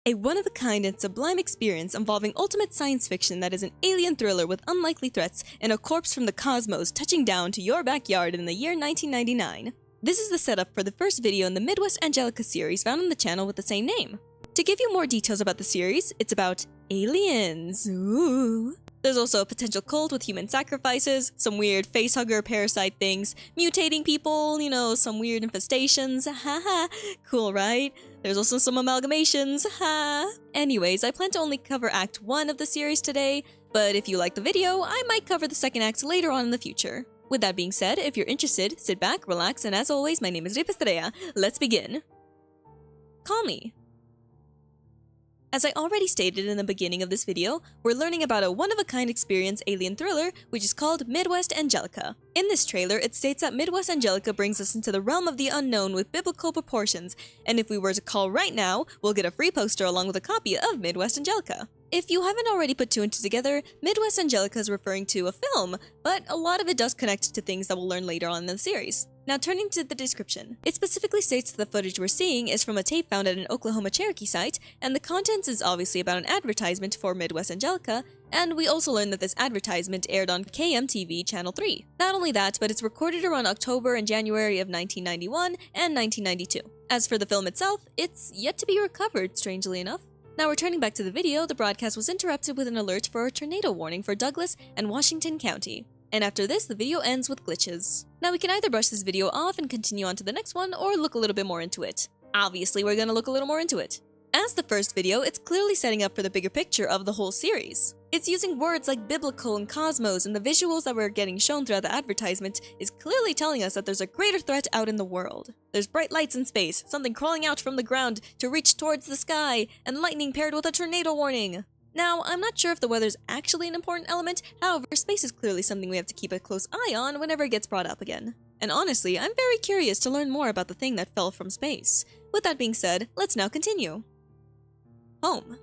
A one-of-a-kind and sublime experience involving ultimate science fiction that is an alien thriller with unlikely threats and a corpse from the cosmos touching down to your backyard in the year 1999. This is the setup for the first video in the Midwest Angelica series found on the channel with the same name. To give you more details about the series, it's about aliens. Ooh. There's also a potential cult with human sacrifices, some weird facehugger parasite things, mutating people, some weird infestations, haha, cool right? There's also some amalgamations, ha. Anyways, I plan to only cover Act 1 of the series today, but if you like the video, I might cover the second act later on in the future. With that being said, if you're interested, sit back, relax, and as always, my name is Estrella. Let's begin. Call me. As I already stated in the beginning of this video, we're learning about a one-of-a-kind experience alien thriller, which is called Midwest Angelica. In this trailer, it states that Midwest Angelica brings us into the realm of the unknown with biblical proportions, and if we were to call right now, we'll get a free poster along with a copy of Midwest Angelica. If you haven't already put two and two together, Midwest Angelica is referring to a film, but a lot of it does connect to things that we'll learn later on in the series. Now turning to the description, it specifically states that the footage we're seeing is from a tape found at an Oklahoma Cherokee site, and the contents is obviously about an advertisement for Midwest Angelica, and we also learned that this advertisement aired on KMTV Channel 3. Not only that, but it's recorded around October and January of 1991 and 1992. As for the film itself, it's yet to be recovered, strangely enough. Now returning back to the video, the broadcast was interrupted with an alert for a tornado warning for Douglas and Washington County. And after this, the video ends with glitches. Now we can either brush this video off and continue on to the next one, or look a little bit more into it. Obviously, we're gonna look a little more into it. As the first video, it's clearly setting up for the bigger picture of the whole series. It's using words like biblical and cosmos, and the visuals that we're getting shown throughout the advertisement is clearly telling us that there's a greater threat out in the world. There's bright lights in space, something crawling out from the ground to reach towards the sky, and lightning paired with a tornado warning. Now, I'm not sure if the weather's actually an important element, however, space is clearly something we have to keep a close eye on whenever it gets brought up again. And honestly, I'm very curious to learn more about the thing that fell from space. With that being said, let's now continue. Home.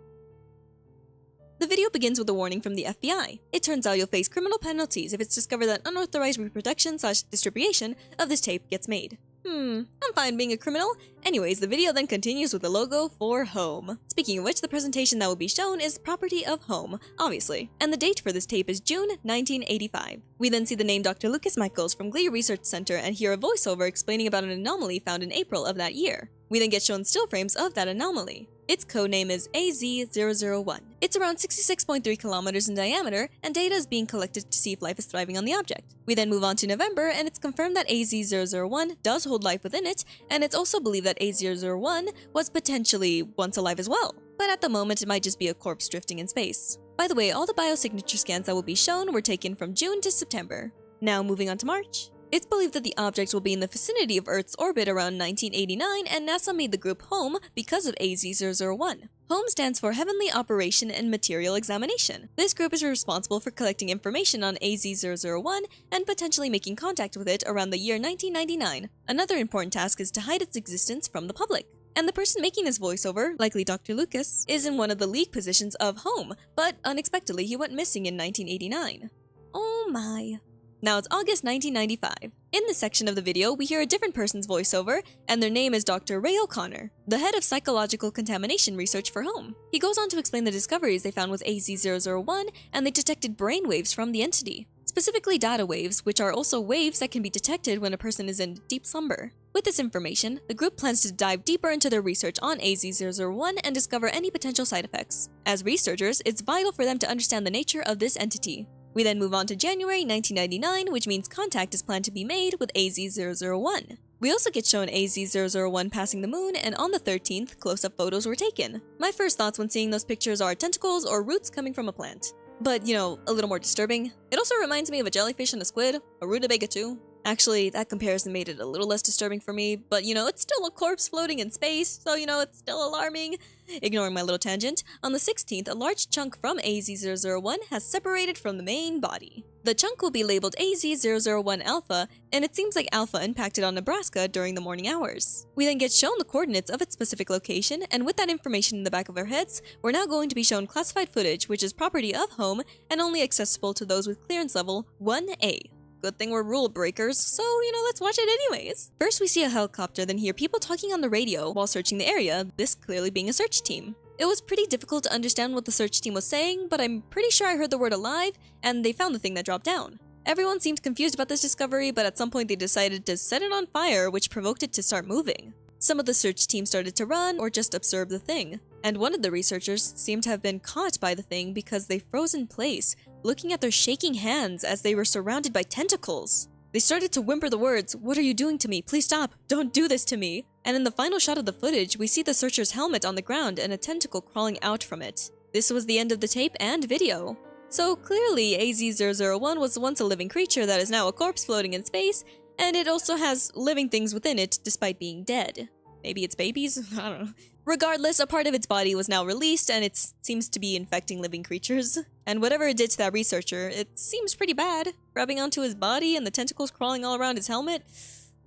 The video begins with a warning from the FBI. It turns out you'll face criminal penalties if it's discovered that unauthorized reproduction/distribution of this tape gets made. I'm fine being a criminal. Anyways, the video then continues with the logo for Home. Speaking of which, the presentation that will be shown is property of Home, obviously. And the date for this tape is June 1985. We then see the name Dr. Lucas Michaels from Glee Research Center and hear a voiceover explaining about an anomaly found in April of that year. We then get shown still frames of that anomaly. Its codename is AZ001. It's around 66.3 kilometers in diameter, and data is being collected to see if life is thriving on the object. We then move on to November, and it's confirmed that AZ001 does hold life within it, and it's also believed that AZ001 was potentially once alive as well. But at the moment, it might just be a corpse drifting in space. By the way, all the biosignature scans that will be shown were taken from June to September. Now moving on to March. It's believed that the object will be in the vicinity of Earth's orbit around 1989, and NASA made the group HOME because of AZ001. HOME stands for Heavenly Operation and Material Examination. This group is responsible for collecting information on AZ001 and potentially making contact with it around the year 1999. Another important task is to hide its existence from the public. And the person making this voiceover, likely Dr. Lucas, is in one of the lead positions of HOME, but unexpectedly he went missing in 1989. Oh my. Now it's August 1995. In this section of the video, we hear a different person's voiceover, and their name is Dr. Ray O'Connor, the head of psychological contamination research for Home. He goes on to explain the discoveries they found with AZ001, and they detected brain waves from the entity, specifically data waves, which are also waves that can be detected when a person is in deep slumber. With this information, the group plans to dive deeper into their research on AZ001 and discover any potential side effects. As researchers, it's vital for them to understand the nature of this entity. We then move on to January 1999, which means contact is planned to be made with AZ001. We also get shown AZ001 passing the moon, and on the 13th, close-up photos were taken. My first thoughts when seeing those pictures are tentacles or roots coming from a plant. But, a little more disturbing. It also reminds me of a jellyfish and a squid, a rutabaga too. Actually, that comparison made it a little less disturbing for me, but it's still a corpse floating in space, so it's still alarming. Ignoring my little tangent, on the 16th, a large chunk from AZ001 has separated from the main body. The chunk will be labeled AZ001 Alpha, and it seems like Alpha impacted on Nebraska during the morning hours. We then get shown the coordinates of its specific location, and with that information in the back of our heads, we're now going to be shown classified footage, which is property of Home and only accessible to those with clearance level 1A. Good thing we're rule breakers, so, let's watch it anyways. First we see a helicopter, then hear people talking on the radio while searching the area, this clearly being a search team. It was pretty difficult to understand what the search team was saying, but I'm pretty sure I heard the word alive, and they found the thing that dropped down. Everyone seemed confused about this discovery, but at some point they decided to set it on fire, which provoked it to start moving. Some of the search team started to run or just observe the thing, and one of the researchers seemed to have been caught by the thing because they froze in place, looking at their shaking hands as they were surrounded by tentacles. They started to whimper the words, "What are you doing to me? Please stop! Don't do this to me!" And in the final shot of the footage, we see the searcher's helmet on the ground and a tentacle crawling out from it. This was the end of the tape and video. So clearly, AZ-001 was once a living creature that is now a corpse floating in space, and it also has living things within it despite being dead. Maybe it's babies? I don't know. Regardless, a part of its body was now released, and it seems to be infecting living creatures. And whatever it did to that researcher, it seems pretty bad. Grabbing onto his body and the tentacles crawling all around his helmet.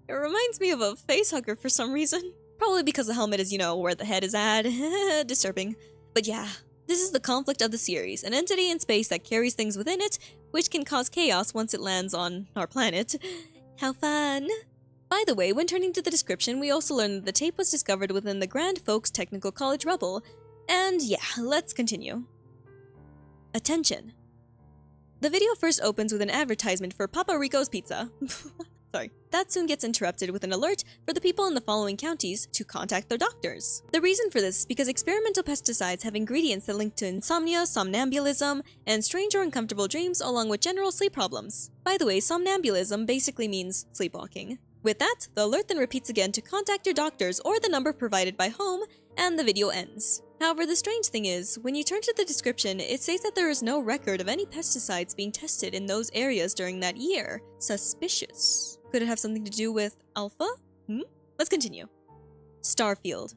It reminds me of a facehugger for some reason. Probably because the helmet is, where the head is at. Disturbing. But yeah, this is the conflict of the series, an entity in space that carries things within it, which can cause chaos once it lands on our planet. How fun! By the way, when turning to the description, we also learned that the tape was discovered within the Grand Folks Technical College rubble. And yeah, let's continue. Attention. The video first opens with an advertisement for Papa Rico's Pizza. Sorry. That soon gets interrupted with an alert for the people in the following counties to contact their doctors. The reason for this is because experimental pesticides have ingredients that link to insomnia, somnambulism, and strange or uncomfortable dreams along with general sleep problems. By the way, somnambulism basically means sleepwalking. With that, the alert then repeats again to contact your doctors or the number provided by home, and the video ends. However, the strange thing is, when you turn to the description, it says that there is no record of any pesticides being tested in those areas during that year. Suspicious. Could it have something to do with Alpha? Let's continue. Starfield.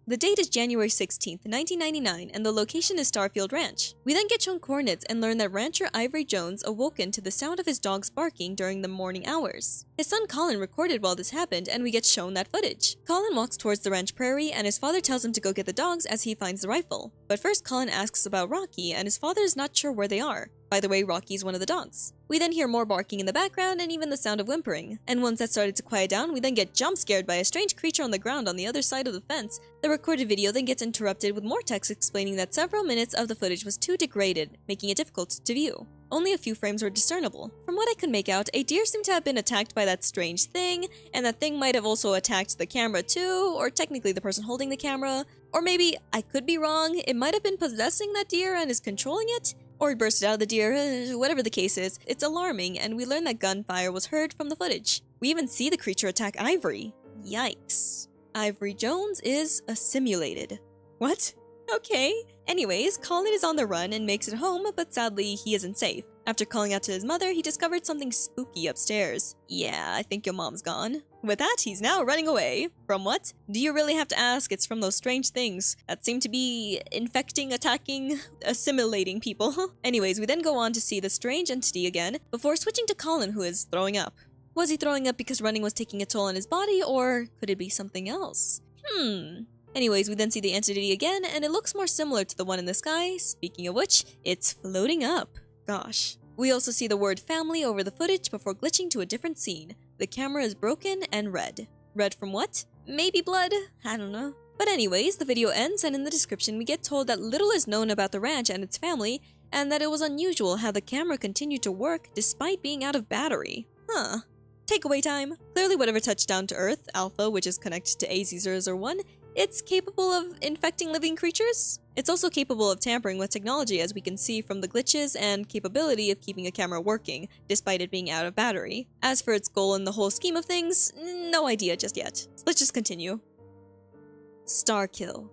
The date is January 16th, 1999, and the location is Starfield Ranch. We then get shown coordinates and learn that rancher Ivory Jones awoken to the sound of his dogs barking during the morning hours. His son Colin recorded while this happened, and we get shown that footage. Colin walks towards the ranch prairie, and his father tells him to go get the dogs as he finds the rifle. But first Colin asks about Rocky, and his father is not sure where they are. By the way, Rocky is one of the dogs. We then hear more barking in the background and even the sound of whimpering. And once that started to quiet down, we then get jump scared by a strange creature on the ground on the other side of the fence. The recorded video then gets interrupted with more text explaining that several minutes of the footage was too degraded, making it difficult to view. Only a few frames were discernible. From what I could make out, a deer seemed to have been attacked by that strange thing, and that thing might have also attacked the camera too, or technically the person holding the camera. Or maybe, I could be wrong, it might have been possessing that deer and is controlling it? Or it bursted out of the deer, whatever the case is, it's alarming, and we learn that gunfire was heard from the footage. We even see the creature attack Ivory. Yikes. Ivory Jones is assimilated. What? Okay. Anyways, Colin is on the run and makes it home, but sadly, he isn't safe. After calling out to his mother, he discovered something spooky upstairs. Yeah, I think your mom's gone. With that, he's now running away. From what? Do you really have to ask? It's from those strange things that seem to be infecting, attacking, assimilating people. Anyways, we then go on to see the strange entity again, before switching to Colin, who is throwing up. Was he throwing up because running was taking a toll on his body, or could it be something else? Anyways, we then see the entity again, and it looks more similar to the one in the sky. Speaking of which, it's floating up. Gosh. We also see the word family over the footage before glitching to a different scene. The camera is broken and red. Red from what? Maybe blood? I don't know. But anyways, the video ends, and in the description we get told that little is known about the ranch and its family, and that it was unusual how the camera continued to work despite being out of battery. Takeaway time. Clearly whatever touched down to Earth, Alpha, which is connected to AZ-001, it's capable of infecting living creatures. It's also capable of tampering with technology, as we can see from the glitches and capability of keeping a camera working, despite it being out of battery. As for its goal in the whole scheme of things, no idea just yet. Let's just continue. Starkill.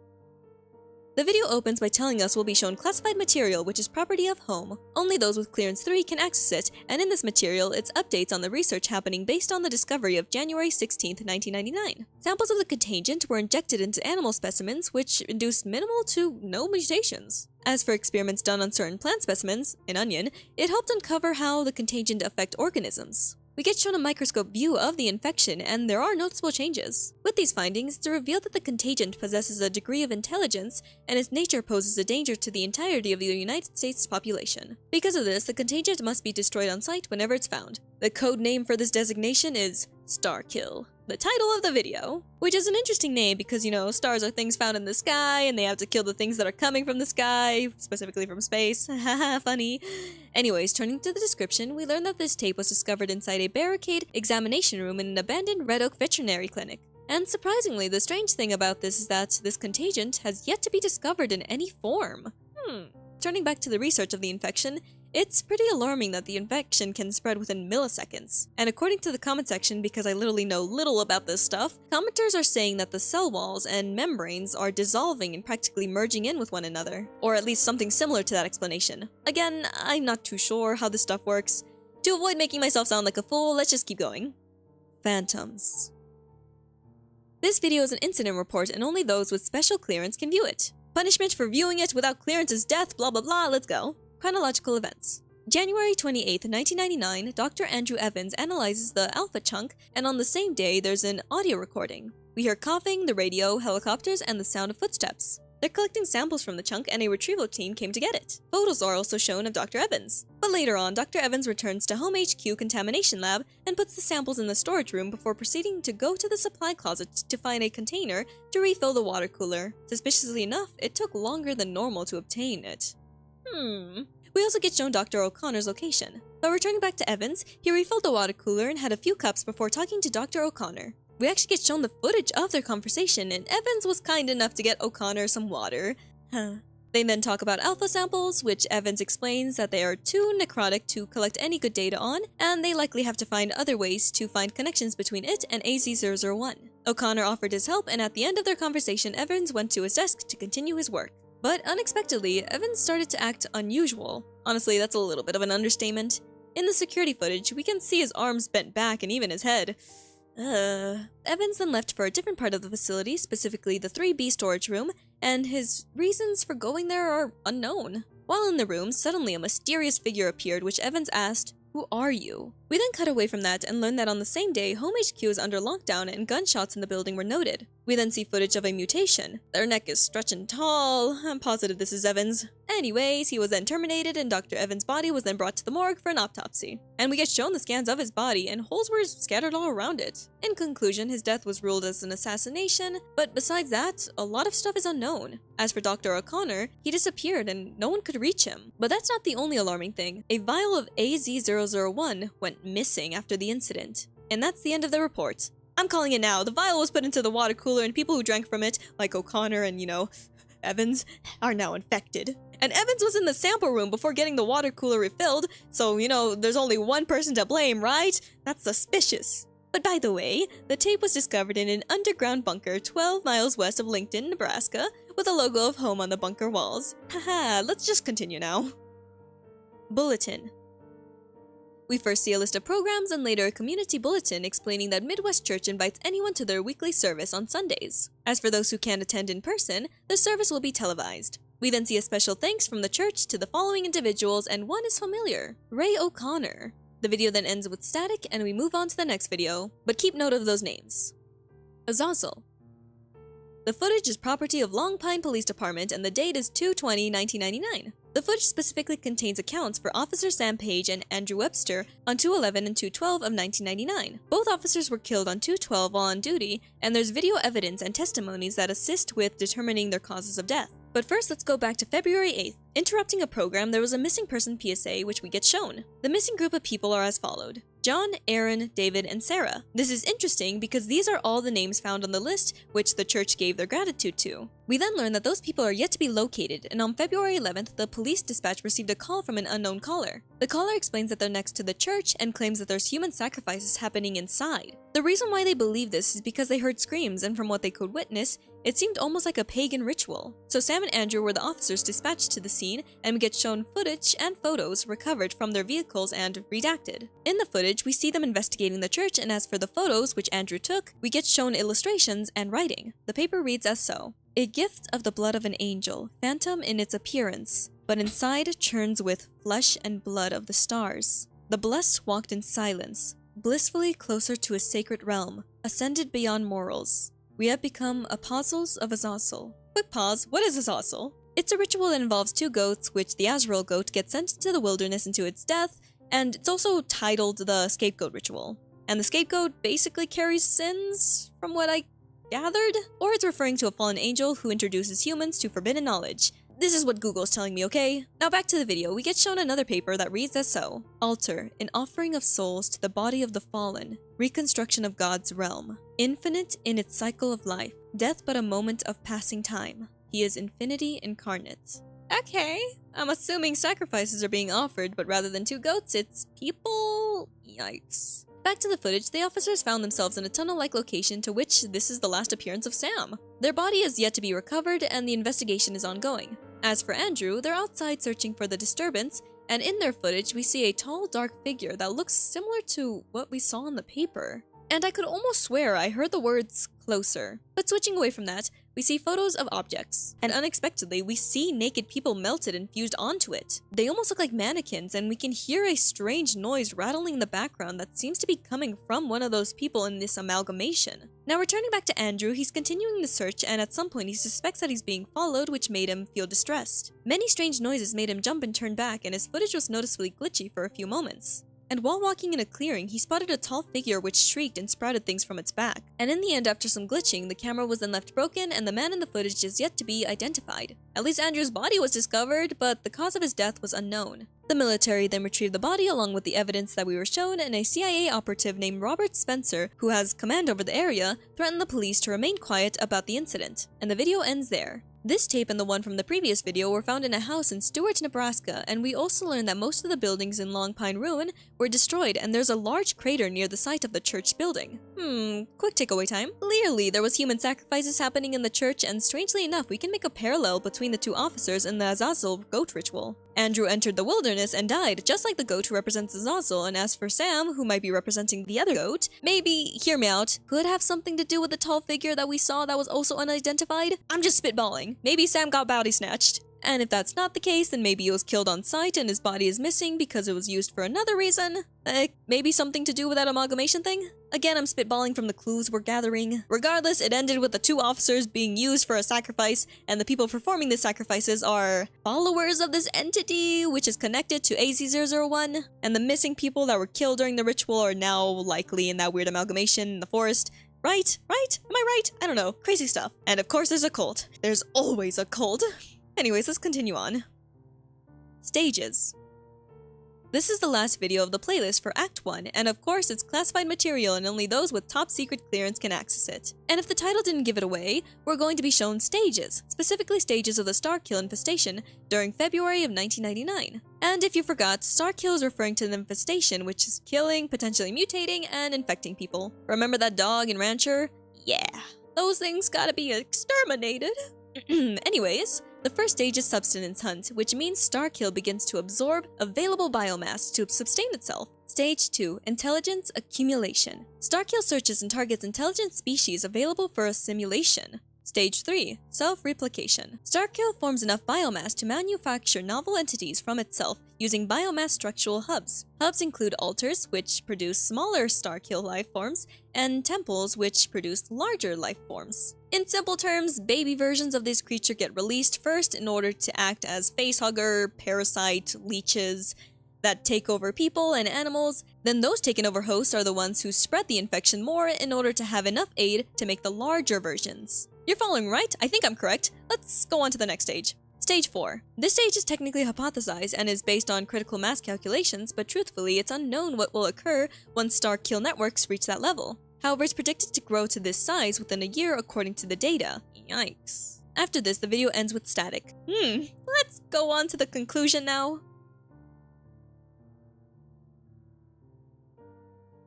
The video opens by telling us we'll be shown classified material which is property of home. Only those with clearance 3 can access it, and in this material it's updates on the research happening based on the discovery of January 16th, 1999. Samples of the contagion were injected into animal specimens which induced minimal to no mutations. As for experiments done on certain plant specimens, in onion, it helped uncover how the contagion affect organisms. We get shown a microscope view of the infection, and there are noticeable changes. With these findings, it's revealed that the contagion possesses a degree of intelligence, and its nature poses a danger to the entirety of the United States population. Because of this, the contagion must be destroyed on site whenever it's found. The code name for this designation is Starkill. the title of the video, which is an interesting name because, stars are things found in the sky and they have to kill the things that are coming from the sky, specifically from space. Haha, funny. Anyways, turning to the description, we learn that this tape was discovered inside a barricade examination room in an abandoned Red Oak veterinary clinic. And surprisingly, the strange thing about this is that this contagion has yet to be discovered in any form. Turning back to the research of the infection, it's pretty alarming that the infection can spread within milliseconds. And according to the comment section, because I literally know little about this stuff, commenters are saying that the cell walls and membranes are dissolving and practically merging in with one another. Or at least something similar to that explanation. Again, I'm not too sure how this stuff works. To avoid making myself sound like a fool, let's just keep going. Phantoms. This video is an incident report and only those with special clearance can view it. Punishment for viewing it without clearance is death, blah blah blah, let's go. Chronological events. January 28, 1999, Dr. Andrew Evans analyzes the alpha chunk, and on the same day, there's an audio recording. We hear coughing, the radio, helicopters, and the sound of footsteps. They're collecting samples from the chunk, and a retrieval team came to get it. Photos are also shown of Dr. Evans. But later on, Dr. Evans returns to Home HQ Contamination Lab and puts the samples in the storage room before proceeding to go to the supply closet to find a container to refill the water cooler. Suspiciously enough, it took longer than normal to obtain it. We also get shown Dr. O'Connor's location. But returning back to Evans, he refilled the water cooler and had a few cups before talking to Dr. O'Connor. We actually get shown the footage of their conversation, and Evans was kind enough to get O'Connor some water. They then talk about alpha samples, which Evans explains that they are too necrotic to collect any good data on, and they likely have to find other ways to find connections between it and AZ-001. O'Connor offered his help, and at the end of their conversation, Evans went to his desk to continue his work. But unexpectedly, Evans started to act unusual. Honestly, that's a little bit of an understatement. In the security footage, we can see his arms bent back and even his head. Evans then left for a different part of the facility, specifically the 3B storage room, and his reasons for going there are unknown. While in the room, suddenly a mysterious figure appeared, which Evans asked, "Who are you?" We then cut away from that and learn that on the same day, Home HQ is under lockdown and gunshots in the building were noted. We then see footage of a mutation. Their neck is stretching tall. I'm positive this is Evans. Anyways, he was then terminated and Dr. Evans' body was then brought to the morgue for an autopsy. And we get shown the scans of his body and holes were scattered all around it. In conclusion, his death was ruled as an assassination, but besides that, a lot of stuff is unknown. As for Dr. O'Connor, he disappeared and no one could reach him. But that's not the only alarming thing. A vial of AZ-001 went missing after the incident. And that's the end of the report. I'm calling it now. The vial was put into the water cooler and people who drank from it, like O'Connor and, Evans, are now infected. And Evans was in the sample room before getting the water cooler refilled, so, there's only one person to blame, right? That's suspicious. But by the way, the tape was discovered in an underground bunker 12 miles west of Lincoln, Nebraska, with a logo of home on the bunker walls. Haha, let's just continue now. Bulletin. We first see a list of programs and later a community bulletin explaining that Midwest Church invites anyone to their weekly service on Sundays. As for those who can't attend in person, the service will be televised. We then see a special thanks from the church to the following individuals, and one is familiar, Ray O'Connor. The video then ends with static and we move on to the next video, but keep note of those names. Aasil. The footage is property of Long Pine Police Department and the date is 2/20/1999. The footage specifically contains accounts for Officer Sam Page and Andrew Webster on 2/11 and 2/12 of 1999. Both officers were killed on 2/12 while on duty, and there's video evidence and testimonies that assist with determining their causes of death. But first, let's go back to February 8th. Interrupting a program, there was a missing person PSA, which we get shown. The missing group of people are as followed: John, Aaron, David, and Sarah. This is interesting because these are all the names found on the list which the church gave their gratitude to. We then learn that those people are yet to be located, and on February 11th, the police dispatch received a call from an unknown caller. The caller explains that they're next to the church and claims that there's human sacrifices happening inside. The reason why they believe this is because they heard screams, and from what they could witness, it seemed almost like a pagan ritual. So Sam and Andrew were the officers dispatched to the scene, and we get shown footage and photos recovered from their vehicles and redacted. In the footage, we see them investigating the church, and as for the photos, which Andrew took, we get shown illustrations and writing. The paper reads as so: "A gift of the blood of an angel, phantom in its appearance, but inside churns with flesh and blood of the stars. The blessed walked in silence, blissfully closer to a sacred realm, ascended beyond morals. We have become apostles of Aasil." Quick pause, what is Aasil? It's a ritual that involves two goats, which the Aasil goat gets sent to the wilderness into its death, and it's also titled the scapegoat ritual. and the scapegoat basically carries sins, from what I gathered? Or it's referring to a fallen angel who introduces humans to forbidden knowledge. This is what Google's telling me, okay? Now back to the video, we get shown another paper that reads as so. Altar, an offering of souls to the body of the fallen, reconstruction of God's realm. Infinite in its cycle of life, death but a moment of passing time. He is infinity incarnate. Okay, I'm assuming sacrifices are being offered, but rather than 2 goats, it's people? Yikes. Back to the footage, the officers found themselves in a tunnel-like location to which this is the last appearance of Sam. Their body is yet to be recovered and the investigation is ongoing. As for Andrew, they're outside searching for the disturbance, and in their footage we see a tall, dark figure that looks similar to what we saw in the paper. And I could almost swear I heard the words closer. But switching away from that, we see photos of objects, and unexpectedly we see naked people melted and fused onto it. They almost look like mannequins, and we can hear a strange noise rattling in the background that seems to be coming from one of those people in this amalgamation. Now returning back to Andrew, he's continuing the search, and at some point he suspects that he's being followed, which made him feel distressed. Many strange noises made him jump and turn back, and his footage was noticeably glitchy for a few moments. And while walking in a clearing, he spotted a tall figure which shrieked and sprouted things from its back. And in the end, after some glitching, the camera was then left broken and the man in the footage is yet to be identified. At least Andrew's body was discovered, but the cause of his death was unknown. The military then retrieved the body along with the evidence that we were shown, and a CIA operative named Robert Spencer, who has command over the area, threatened the police to remain quiet about the incident. And the video ends there. This tape and the one from the previous video were found in a house in Stewart, Nebraska, and we also learned that most of the buildings in Long Pine Ruin were destroyed and there's a large crater near the site of the church building. Quick takeaway time. Clearly, there was human sacrifices happening in the church, and strangely enough, we can make a parallel between the 2 officers in the Aasil goat ritual. Andrew entered the wilderness and died, just like the goat who represents Aasil, and as for Sam, who might be representing the other goat, maybe, hear me out, could have something to do with the tall figure that we saw that was also unidentified? I'm just spitballing. Maybe Sam got body snatched. And if that's not the case, then maybe he was killed on sight and his body is missing because it was used for another reason. Maybe something to do with that amalgamation thing? Again, I'm spitballing from the clues we're gathering. Regardless, it ended with the 2 officers being used for a sacrifice, and the people performing the sacrifices are followers of this entity, which is connected to AZ-001, and the missing people that were killed during the ritual are now likely in that weird amalgamation in the forest. Right? Right? Am I right? I don't know. Crazy stuff. And of course there's a cult. There's always a cult. Anyways, let's continue on. Stages. This is the last video of the playlist for Act 1, and of course it's classified material and only those with top secret clearance can access it. And if the title didn't give it away, we're going to be shown stages, specifically stages of the Starkill infestation during February of 1999. And if you forgot, Starkill is referring to the infestation, which is killing, potentially mutating, and infecting people. Remember that dog and rancher? Yeah, those things gotta be exterminated. Anyways, the first stage is Subsistence Hunt, which means Starkill begins to absorb available biomass to sustain itself. Stage 2, Intelligence Accumulation. Starkill searches and targets intelligent species available for assimilation. Stage 3, Self-Replication. Starkill forms enough biomass to manufacture novel entities from itself using biomass structural hubs. Hubs include altars, which produce smaller Starkill life forms, and temples, which produce larger life forms. In simple terms, baby versions of this creature get released first in order to act as facehugger, parasite, leeches that take over people and animals. Then those taken over hosts are the ones who spread the infection more in order to have enough aid to make the larger versions. You're following right? I think I'm correct. Let's go on to the next stage. Stage 4. This stage is technically hypothesized and is based on critical mass calculations, but truthfully it's unknown what will occur once Starkill networks reach that level. However, it's predicted to grow to this size within a year according to the data. Yikes. After this, the video ends with static. Let's go on to the conclusion now.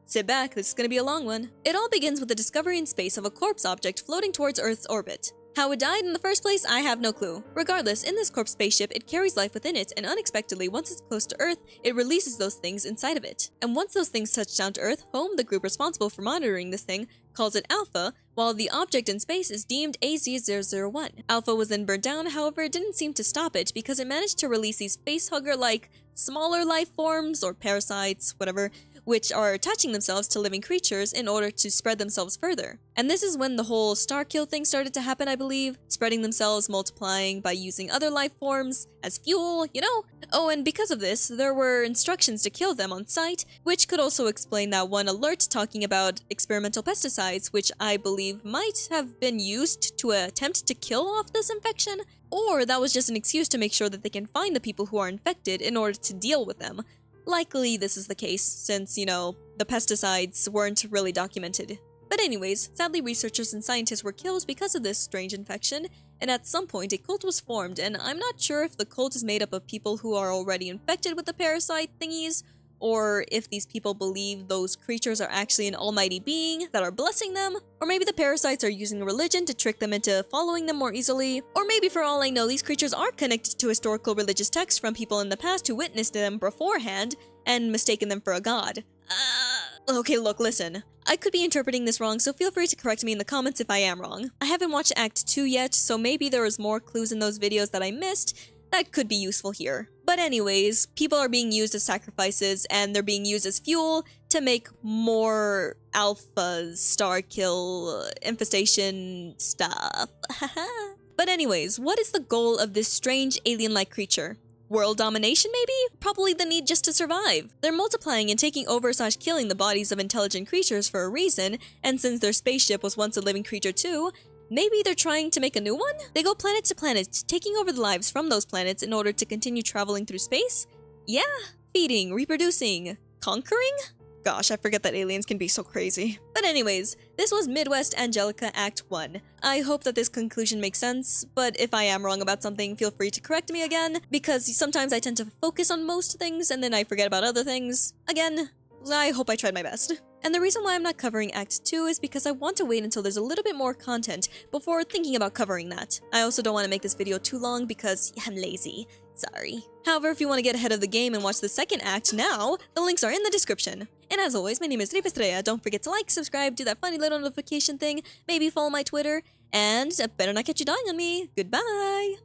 Sit back, this is gonna be a long one. It all begins with the discovery in space of a corpse object floating towards Earth's orbit. How it died in the first place, I have no clue. Regardless, in this corpse spaceship, it carries life within it, and unexpectedly, once it's close to Earth, it releases those things inside of it. And once those things touch down to Earth, Home, the group responsible for monitoring this thing, calls it Alpha, while the object in space is deemed AZ-001. Alpha was then burnt down, however, it didn't seem to stop it because it managed to release these facehugger-like smaller life forms, or parasites, whatever, which are attaching themselves to living creatures in order to spread themselves further. And this is when the whole star kill thing started to happen, I believe, spreading themselves, multiplying by using other life forms as fuel, you know? Oh, and because of this, there were instructions to kill them on sight, which could also explain that one alert talking about experimental pesticides, which I believe might have been used to attempt to kill off this infection, or that was just an excuse to make sure that they can find the people who are infected in order to deal with them. Likely this is the case, since, you know, the pesticides weren't really documented. But anyways, sadly researchers and scientists were killed because of this strange infection, and at some point a cult was formed, and I'm not sure if the cult is made up of people who are already infected with the parasite thingies, or if these people believe those creatures are actually an almighty being that are blessing them, or maybe the parasites are using religion to trick them into following them more easily, or maybe for all I know these creatures are connected to historical religious texts from people in the past who witnessed them beforehand and mistaken them for a god. Okay, look, listen. I could be interpreting this wrong, so feel free to correct me in the comments if I am wrong. I haven't watched Act 2 yet, so maybe there is more clues in those videos that I missed that could be useful here. But anyways, people are being used as sacrifices, and they're being used as fuel to make more alphas, star kill, infestation stuff. But anyways, what is the goal of this strange alien-like creature? World domination, maybe? Probably the need just to survive. They're multiplying and taking over / killing the bodies of intelligent creatures for a reason, and since their spaceship was once a living creature too, maybe they're trying to make a new one? They go planet to planet, taking over the lives from those planets in order to continue traveling through space? Yeah, feeding, reproducing, conquering? Gosh, I forget that aliens can be so crazy. But anyways, this was Midwest Angelica Act 1. I hope that this conclusion makes sense, but if I am wrong about something, feel free to correct me again, because sometimes I tend to focus on most things and then I forget about other things. Again, I hope I tried my best. And the reason why I'm not covering Act 2 is because I want to wait until there's a little bit more content before thinking about covering that. I also don't want to make this video too long because I'm lazy. Sorry. However, if you want to get ahead of the game and watch the second act now, the links are in the description. And as always, my name is Estrella. Don't forget to like, subscribe, do that funny little notification thing, maybe follow my Twitter, and better not catch you dying on me. Goodbye!